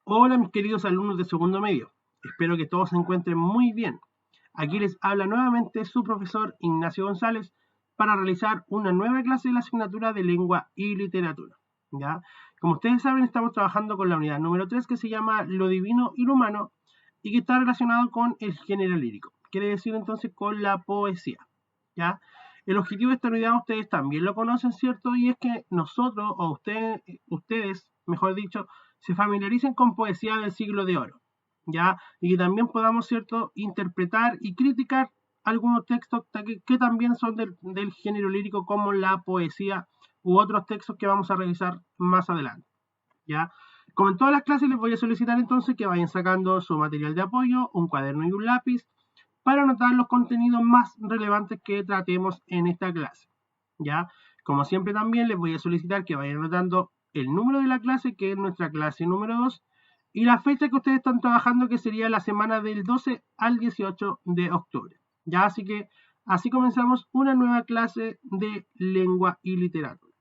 Hola mis queridos alumnos de segundo medio, espero que todos se encuentren muy bien. Aquí les habla nuevamente su profesor Ignacio González para realizar una nueva clase de la asignatura de lengua y literatura. ¿Ya? Como ustedes saben, estamos trabajando con la unidad número 3 que se llama Lo Divino y lo Humano y que está relacionado con el género lírico. Quiere decir entonces con la poesía. ¿Ya? El objetivo de esta unidad ustedes también lo conocen, ¿cierto? Y es que nosotros, o ustedes, mejor dicho, se familiaricen con poesía del siglo de oro, ¿ya? Y que también podamos, ¿cierto?, interpretar y criticar algunos textos que también son del género lírico, como la poesía u otros textos que vamos a revisar más adelante, ¿ya? Como en todas las clases, les voy a solicitar entonces que vayan sacando su material de apoyo, un cuaderno y un lápiz, para anotar los contenidos más relevantes que tratemos en esta clase, ¿ya? Como siempre también les voy a solicitar que vayan anotando el número de la clase, que es nuestra clase número 2, y la fecha que ustedes están trabajando, que sería la semana del 12 al 18 de octubre. Ya, así que así comenzamos una nueva clase de lengua y literatura.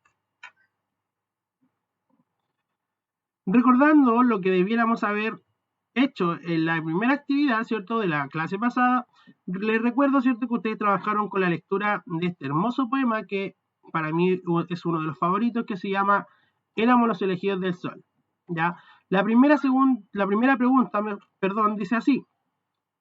Recordando lo que debiéramos haber hecho en la primera actividad, ¿cierto?, de la clase pasada, les recuerdo, ¿cierto?, que ustedes trabajaron con la lectura de este hermoso poema que para mí es uno de los favoritos, que se llama Éramos los elegidos del sol, ¿ya? La primera pregunta, dice así: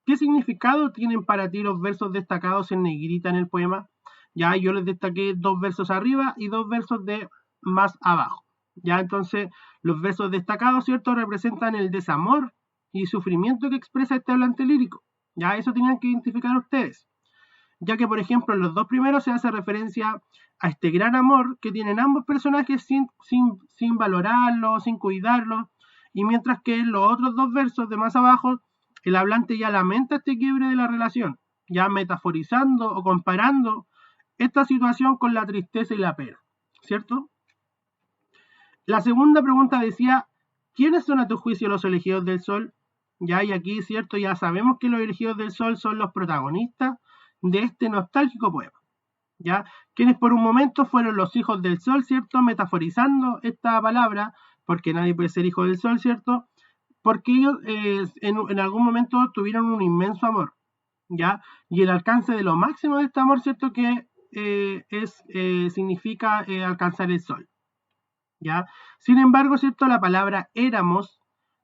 ¿qué significado tienen para ti los versos destacados en negrita en el poema? Ya, yo les destaqué dos versos arriba y dos versos de más abajo. Ya, entonces, los versos destacados, ¿cierto?, representan el desamor y sufrimiento que expresa este hablante lírico. Ya, eso tenían que identificar ustedes. Ya que, por ejemplo, en los dos primeros se hace referencia a este gran amor que tienen ambos personajes sin valorarlo, sin cuidarlo, y mientras que en los otros dos versos de más abajo, el hablante ya lamenta este quiebre de la relación, ya metaforizando o comparando esta situación con la tristeza y la pena, ¿cierto? La segunda pregunta decía: ¿quiénes son a tu juicio los elegidos del sol? Ya, y aquí, ¿cierto? Ya sabemos que los elegidos del sol son los protagonistas de este nostálgico poema, ¿ya? Quienes por un momento fueron los hijos del sol, ¿cierto? Metaforizando esta palabra, porque nadie puede ser hijo del sol, ¿cierto? Porque ellos en algún momento tuvieron un inmenso amor, ¿ya? Y el alcance de lo máximo de este amor, ¿cierto? Que significa alcanzar el sol, ¿ya? Sin embargo, ¿cierto?, la palabra éramos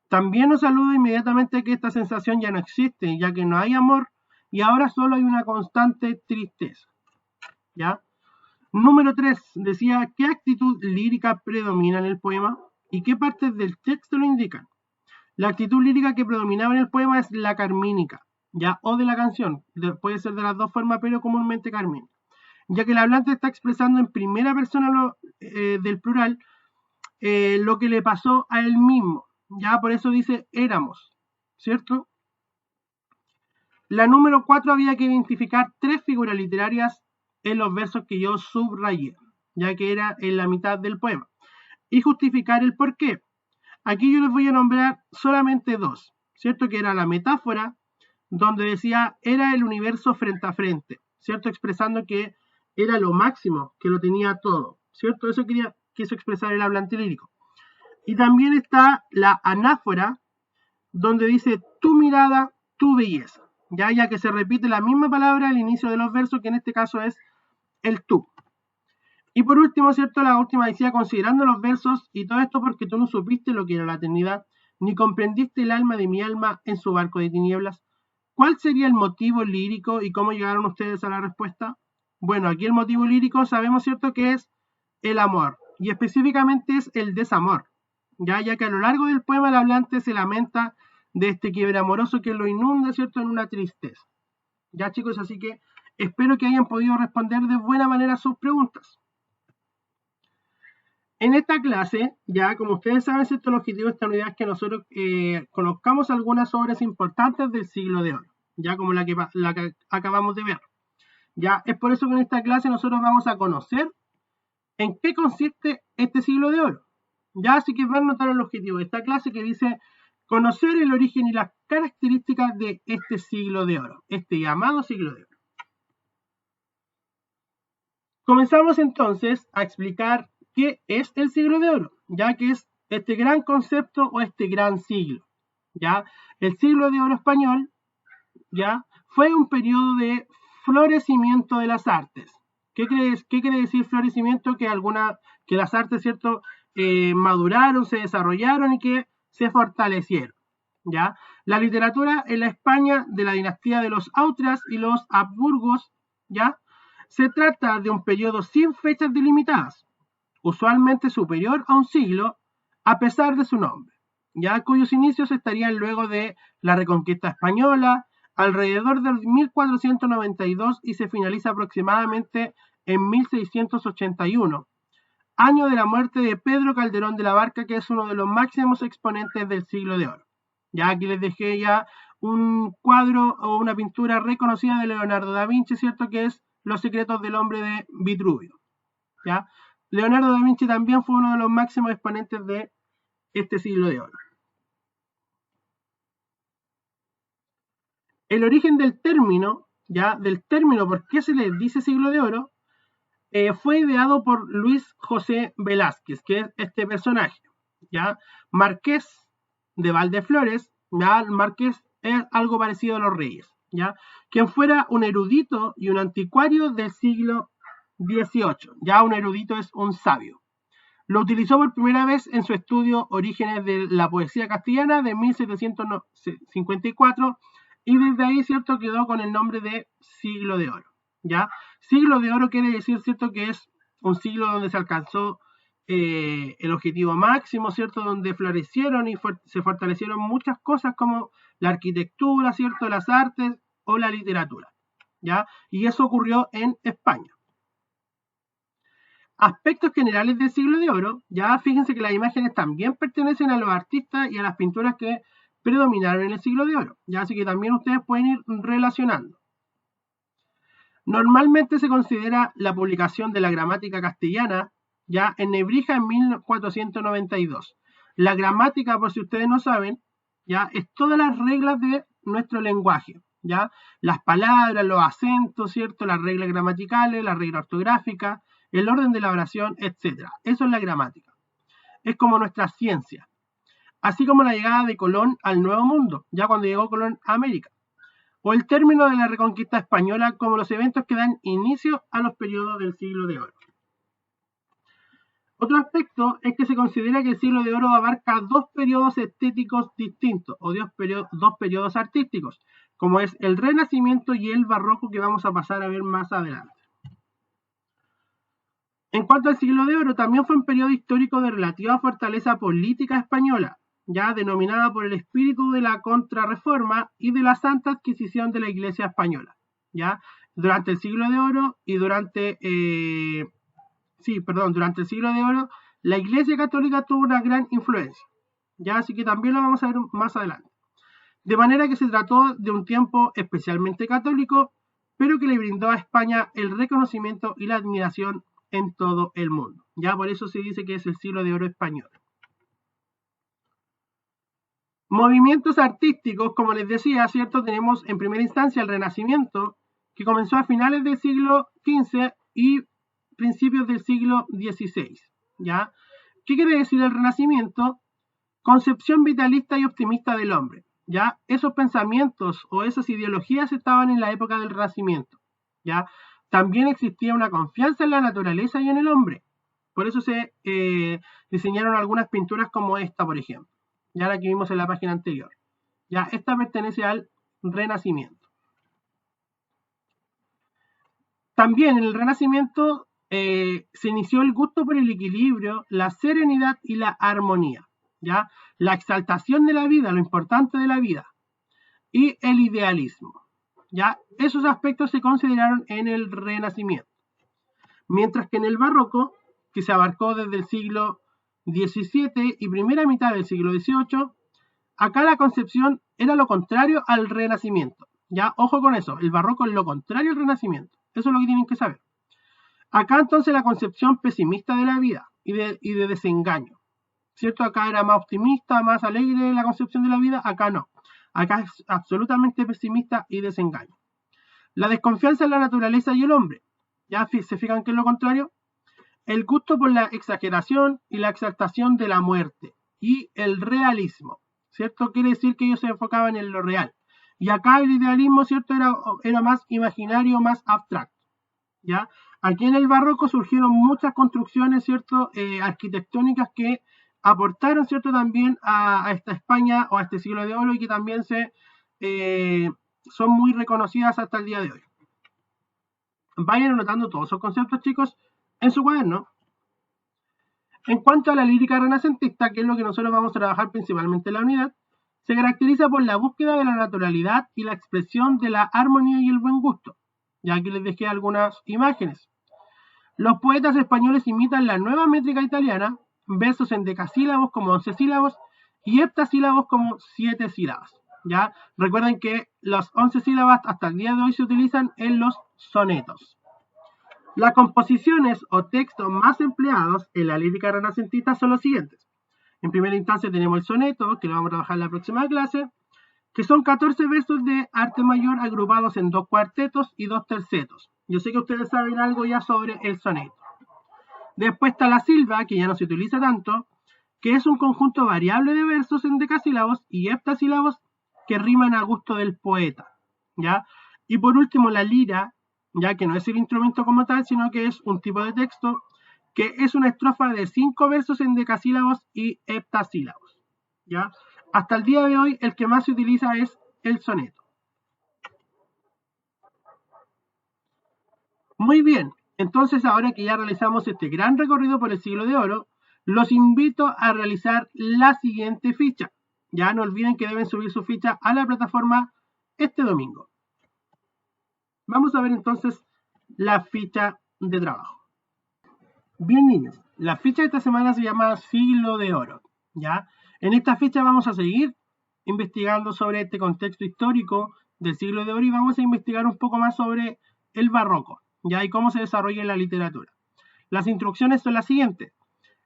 también nos alude inmediatamente a que esta sensación ya no existe, ya que no hay amor y ahora solo hay una constante tristeza, ¿ya? Número 3 decía: ¿qué actitud lírica predomina en el poema y qué partes del texto lo indican? La actitud lírica que predominaba en el poema es la carmínica, ¿ya? O de la canción, puede ser de las dos formas, pero comúnmente carmínica, ya que el hablante está expresando en primera persona del plural lo que le pasó a él mismo, ya por eso dice éramos, ¿cierto? La número 4 había que identificar tres figuras literarias en los versos que yo subrayé, ya que era en la mitad del poema, y justificar el por qué. Aquí yo les voy a nombrar solamente dos, ¿cierto? Que era la metáfora, donde decía era el universo frente a frente, ¿cierto? Expresando que era lo máximo, que lo tenía todo, ¿cierto? Eso quiso expresar el hablante lírico. Y también está la anáfora, donde dice tu mirada, tu belleza, ya que se repite la misma palabra al inicio de los versos, que en este caso es el tú. Y por último, ¿cierto? La última decía: considerando los versos, y todo esto porque tú no supiste lo que era la eternidad, ni comprendiste el alma de mi alma en su barco de tinieblas. ¿Cuál sería el motivo lírico y cómo llegaron ustedes a la respuesta? Bueno, aquí el motivo lírico sabemos, ¿cierto?, que es el amor, y específicamente es el desamor, ya que a lo largo del poema el hablante se lamenta de este quiebre amoroso que lo inunda, ¿cierto?, en una tristeza. Ya, chicos, así que espero que hayan podido responder de buena manera sus preguntas. En esta clase, ya como ustedes saben, ¿cierto?, el objetivo de esta unidad es que nosotros conozcamos algunas obras importantes del siglo de oro, ya como la que acabamos de ver. Ya es por eso que en esta clase nosotros vamos a conocer en qué consiste este siglo de oro. Ya, así que van a notar el objetivo de esta clase, que dice conocer el origen y las características de este siglo de oro, este llamado siglo de oro. Comenzamos entonces a explicar qué es el siglo de oro, ya que es este gran concepto o este gran siglo, ¿ya? El siglo de oro español, ¿ya? Fue un periodo de florecimiento de las artes. ¿Qué quiere decir florecimiento? Que las artes, ¿cierto? Maduraron, se desarrollaron y que se fortalecieron, ¿ya? La literatura en la España de la dinastía de los Austrias y los Habsburgos, ¿ya? Se trata de un periodo sin fechas delimitadas, usualmente superior a un siglo, a pesar de su nombre, ya cuyos inicios estarían luego de la Reconquista Española, alrededor del 1492 y se finaliza aproximadamente en 1681, año de la muerte de Pedro Calderón de la Barca, que es uno de los máximos exponentes del siglo de oro. Ya aquí les dejé ya un cuadro o una pintura reconocida de Leonardo da Vinci, ¿cierto? Que es Los secretos del hombre de Vitruvio, ¿ya? Leonardo da Vinci también fue uno de los máximos exponentes de este siglo de oro. El origen del término, ¿ya? Del término, ¿por qué se le dice siglo de oro? Fue ideado por Luis José Velázquez, que es este personaje, ¿ya? Marqués de Valdeflores, ¿ya? Marqués es algo parecido a los reyes, ¿ya? Quien fuera un erudito y un anticuario del siglo XVIII, ya un erudito es un sabio. Lo utilizó por primera vez en su estudio Orígenes de la Poesía Castellana de 1754 y desde ahí, ¿cierto?, quedó con el nombre de siglo de oro, ¿ya? Siglo de oro quiere decir, ¿cierto?, que es un siglo donde se alcanzó el objetivo máximo, ¿cierto?, donde florecieron y se fortalecieron muchas cosas como la arquitectura, ¿cierto?, las artes o la literatura, ¿ya? Y eso ocurrió en España. Aspectos generales del siglo de oro, ya fíjense que las imágenes también pertenecen a los artistas y a las pinturas que predominaron en el siglo de oro, ya así que también ustedes pueden ir relacionando. Normalmente se considera la publicación de la gramática castellana ya en Nebrija en 1492. La gramática, por si ustedes no saben, ya es todas las reglas de nuestro lenguaje, ya las palabras, los acentos, ¿cierto? Las reglas gramaticales, las reglas ortográficas, el orden de la oración, etc. Eso es la gramática. Es como nuestra ciencia. Así como la llegada de Colón al Nuevo Mundo, ya cuando llegó Colón a América. O el término de la Reconquista Española como los eventos que dan inicio a los periodos del siglo de oro. Otro aspecto es que se considera que el siglo de oro abarca dos periodos estéticos distintos, o dos periodos artísticos, como es el Renacimiento y el Barroco, que vamos a pasar a ver más adelante. En cuanto al siglo de oro, también fue un periodo histórico de relativa fortaleza política española, ya denominada por el espíritu de la Contrarreforma y de la Santa Adquisición de la Iglesia Española, ya durante el siglo de oro y durante el siglo de oro, la Iglesia Católica tuvo una gran influencia, ya así que también lo vamos a ver más adelante. De manera que se trató de un tiempo especialmente católico, pero que le brindó a España el reconocimiento y la admiración en todo el mundo. Ya por eso se dice que es el siglo de oro español. Movimientos artísticos, como les decía, ¿cierto? Tenemos en primera instancia el Renacimiento, que comenzó a finales del siglo XV y principios del siglo XVI, ¿ya? ¿Qué quiere decir el Renacimiento? Concepción vitalista y optimista del hombre, ¿ya? Esos pensamientos o esas ideologías estaban en la época del Renacimiento, ¿ya? También existía una confianza en la naturaleza y en el hombre. Por eso se diseñaron algunas pinturas como esta, por ejemplo. Ya la que vimos en la página anterior. Ya esta pertenece al Renacimiento. También en el Renacimiento se inició el gusto por el equilibrio, la serenidad y la armonía. ¿Ya? La exaltación de la vida, lo importante de la vida. Y el idealismo. ¿Ya? Esos aspectos se consideraron en el Renacimiento. Mientras que en el Barroco, que se abarcó desde el siglo XVII y primera mitad del siglo XVIII, acá la concepción era lo contrario al Renacimiento. Ya, ojo con eso, el Barroco es lo contrario al Renacimiento. Eso es lo que tienen que saber. Acá entonces la concepción pesimista de la vida y de desengaño. ¿Cierto? Acá era más optimista, más alegre la concepción de la vida, acá no. Acá es absolutamente pesimista y desengaño. La desconfianza en la naturaleza y el hombre. ¿Ya se fijan que es lo contrario? El gusto por la exageración y la exaltación de la muerte. y el realismo, ¿cierto? Quiere decir que ellos se enfocaban en lo real. Y acá el idealismo, ¿cierto? Era más imaginario, más abstracto, ¿ya? Aquí en el barroco surgieron muchas construcciones, ¿cierto? Arquitectónicas que aportaron, ¿cierto? También a esta España o a este siglo de oro y que también son muy reconocidas hasta el día de hoy. Vayan anotando todos esos conceptos, chicos, en su cuaderno. En cuanto a la lírica renacentista, que es lo que nosotros vamos a trabajar principalmente en la unidad, se caracteriza por la búsqueda de la naturalidad y la expresión de la armonía y el buen gusto. Ya aquí les dejé algunas imágenes. Los poetas españoles imitan la nueva métrica italiana, versos en decasílabos como 11 sílabos y heptasílabos como 7 sílabas. ¿Ya? Recuerden que las 11 sílabas hasta el día de hoy se utilizan en los sonetos. Las composiciones o textos más empleados en la lírica renacentista son los siguientes. En primera instancia tenemos el soneto, que lo vamos a trabajar en la próxima clase, que son 14 versos de arte mayor agrupados en 2 cuartetos y 2 tercetos. Yo sé que ustedes saben algo ya sobre el soneto. Después está la silva, que ya no se utiliza tanto, que es un conjunto variable de versos en decasílabos y heptasílabos que riman a gusto del poeta, ¿ya? Y por último la lira, ya que no es el instrumento como tal, sino que es un tipo de texto, que es una estrofa de 5 versos en decasílabos y heptasílabos, ¿ya? Hasta el día de hoy el que más se utiliza es el soneto. Muy bien, entonces ahora que ya realizamos este gran recorrido por el siglo de oro, los invito a realizar la siguiente ficha. Ya no olviden que deben subir su ficha a la plataforma este domingo. Vamos a ver entonces la ficha de trabajo. Bien, niños, la ficha de esta semana se llama Siglo de Oro, ¿ya? En esta ficha vamos a seguir investigando sobre este contexto histórico del siglo de oro y vamos a investigar un poco más sobre el barroco, ¿ya? Y cómo se desarrolla en la literatura. Las instrucciones son las siguientes.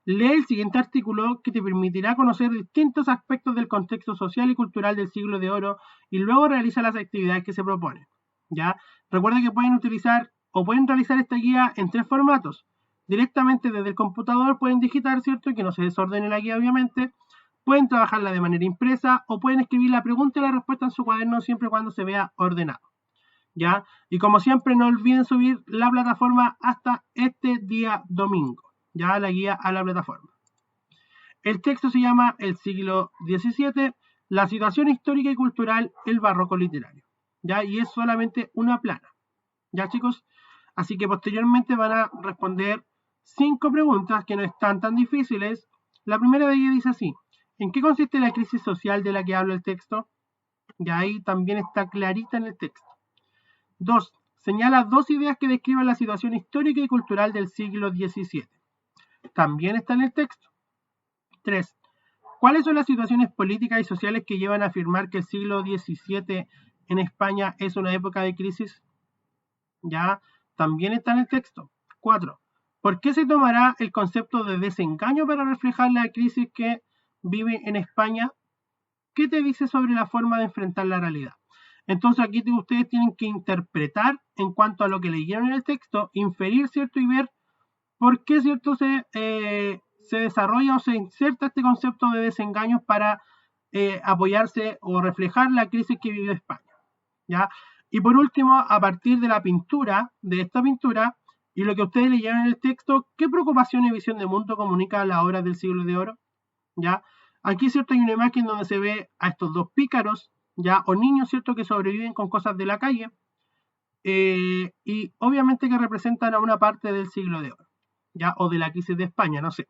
Lee el siguiente artículo que te permitirá conocer distintos aspectos del contexto social y cultural del siglo de oro y luego realiza las actividades que se proponen, ¿ya? Recuerda que pueden utilizar o pueden realizar esta guía en 3 formatos. Directamente desde el computador pueden digitar, ¿cierto? Que no se desordene la guía, obviamente. Pueden trabajarla de manera impresa o pueden escribir la pregunta y la respuesta en su cuaderno siempre y cuando se vea ordenado, ¿ya? Y como siempre, no olviden subir la plataforma hasta este día domingo, ya la guía a la plataforma. El texto se llama El siglo XVII, la situación histórica y cultural, el barroco literario, ¿ya? Y es solamente una plana, ¿ya, chicos? Así que posteriormente van a responder 5 preguntas que no están tan difíciles. La primera de ellas dice así: ¿en qué consiste la crisis social de la que habla el texto? Y ahí también está clarita en el texto. 2. Señala 2 ideas que describen la situación histórica y cultural del siglo XVII. También está en el texto. 3. ¿Cuáles son las situaciones políticas y sociales que llevan a afirmar que el siglo XVII en España es una época de crisis? Ya, también está en el texto. 4. ¿Por qué se tomará el concepto de desengaño para reflejar la crisis que vive en España? ¿Qué te dice sobre la forma de enfrentar la realidad? Entonces aquí ustedes tienen que interpretar en cuanto a lo que leyeron en el texto, inferir, ¿cierto? Y ver por qué, ¿cierto? Se desarrolla o se inserta este concepto de desengaños para apoyarse o reflejar la crisis que vive España, ¿ya? Y por último, a partir de la pintura, de esta pintura, y lo que ustedes leyeron en el texto, ¿qué preocupación y visión de mundo comunica la obra del siglo de oro? ¿Ya? Aquí, ¿cierto? Hay una imagen donde se ve a estos 2 pícaros, ¿ya? O niños, ¿cierto? Que sobreviven con cosas de la calle, y obviamente que representan a una parte del siglo de oro, ¿ya? O de la crisis de España, no sé.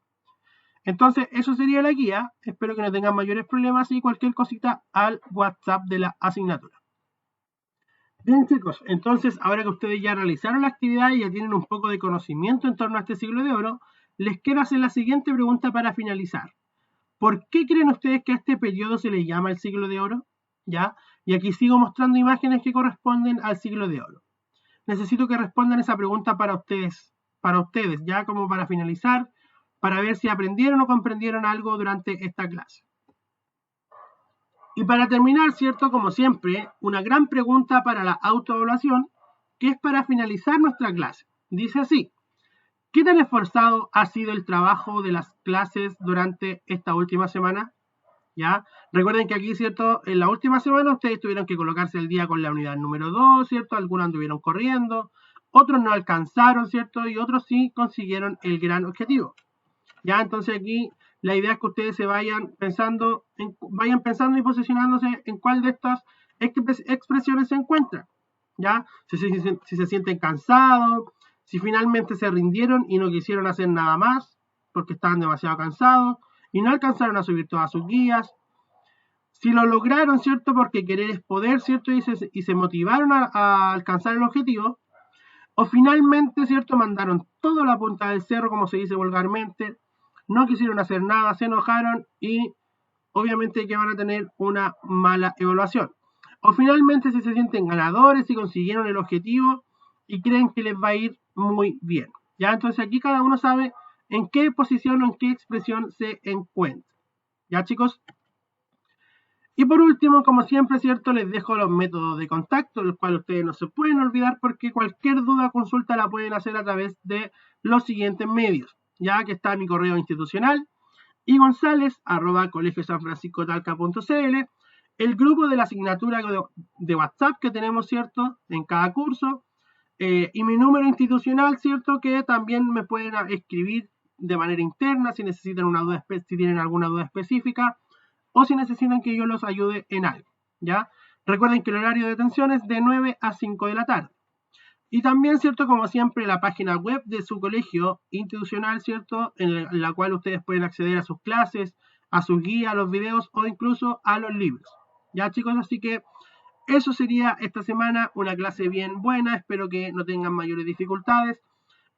Entonces, eso sería la guía. Espero que no tengan mayores problemas y cualquier cosita al WhatsApp de la asignatura. Bien, chicos, entonces ahora que ustedes ya realizaron la actividad y ya tienen un poco de conocimiento en torno a este siglo de oro, les quiero hacer la siguiente pregunta para finalizar. ¿Por qué creen ustedes que a este periodo se le llama el siglo de oro? ¿Ya? Y aquí sigo mostrando imágenes que corresponden al siglo de oro. Necesito que respondan esa pregunta para ustedes, ya como para finalizar, para ver si aprendieron o comprendieron algo durante esta clase. Y para terminar, ¿cierto? Como siempre, una gran pregunta para la autoevaluación, que es para finalizar nuestra clase. Dice así: ¿qué tan esforzado ha sido el trabajo de las clases durante esta última semana. ¿Ya? Recuerden que aquí, ¿cierto? En la última semana ustedes tuvieron que colocarse el día con la unidad número 2, ¿cierto? Algunos anduvieron corriendo, otros no alcanzaron, ¿cierto? Y otros sí consiguieron el gran objetivo. ¿Ya? Entonces aquí la idea es que ustedes se vayan pensando y posicionándose en cuál de estas expresiones se encuentran. ¿Ya? Si se sienten cansados, si finalmente se rindieron y no quisieron hacer nada más porque estaban demasiado cansados y no alcanzaron a subir todas sus guías. Si lo lograron, ¿cierto? Porque querer es poder, ¿cierto? Y se motivaron a alcanzar el objetivo. O finalmente, ¿cierto? Mandaron todo a la punta del cerro, como se dice vulgarmente. No quisieron hacer nada, se enojaron y obviamente que van a tener una mala evaluación. O finalmente, si se sienten ganadores y consiguieron el objetivo y creen que les va a ir muy bien. ¿Ya? Entonces aquí cada uno sabe en qué posición o en qué expresión se encuentra. ¿Ya, chicos? Y por último, como siempre, ¿cierto? Les dejo los métodos de contacto, los cuales ustedes no se pueden olvidar porque cualquier duda o consulta la pueden hacer a través de los siguientes medios. Ya que está mi correo institucional, igonzalez@colegiosanfranciscotalca.cl, el grupo de la asignatura de WhatsApp que tenemos, ¿cierto? En cada curso, y mi número institucional, ¿cierto? Que también me pueden escribir de manera interna si necesitan si tienen alguna duda específica o si necesitan que yo los ayude en algo, ¿ya? Recuerden que el horario de atención es de 9 a 5 de la tarde. Y también, ¿cierto? Como siempre, la página web de su colegio institucional, ¿cierto? En la cual ustedes pueden acceder a sus clases, a sus guías, a los videos o incluso a los libros. ¿Ya, chicos? Así que eso sería esta semana, una clase bien buena. Espero que no tengan mayores dificultades.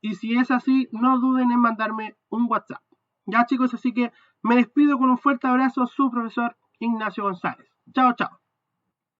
Y si es así, no duden en mandarme un WhatsApp. Ya, chicos, así que me despido con un fuerte abrazo, su profesor Ignacio González. Chao, chao.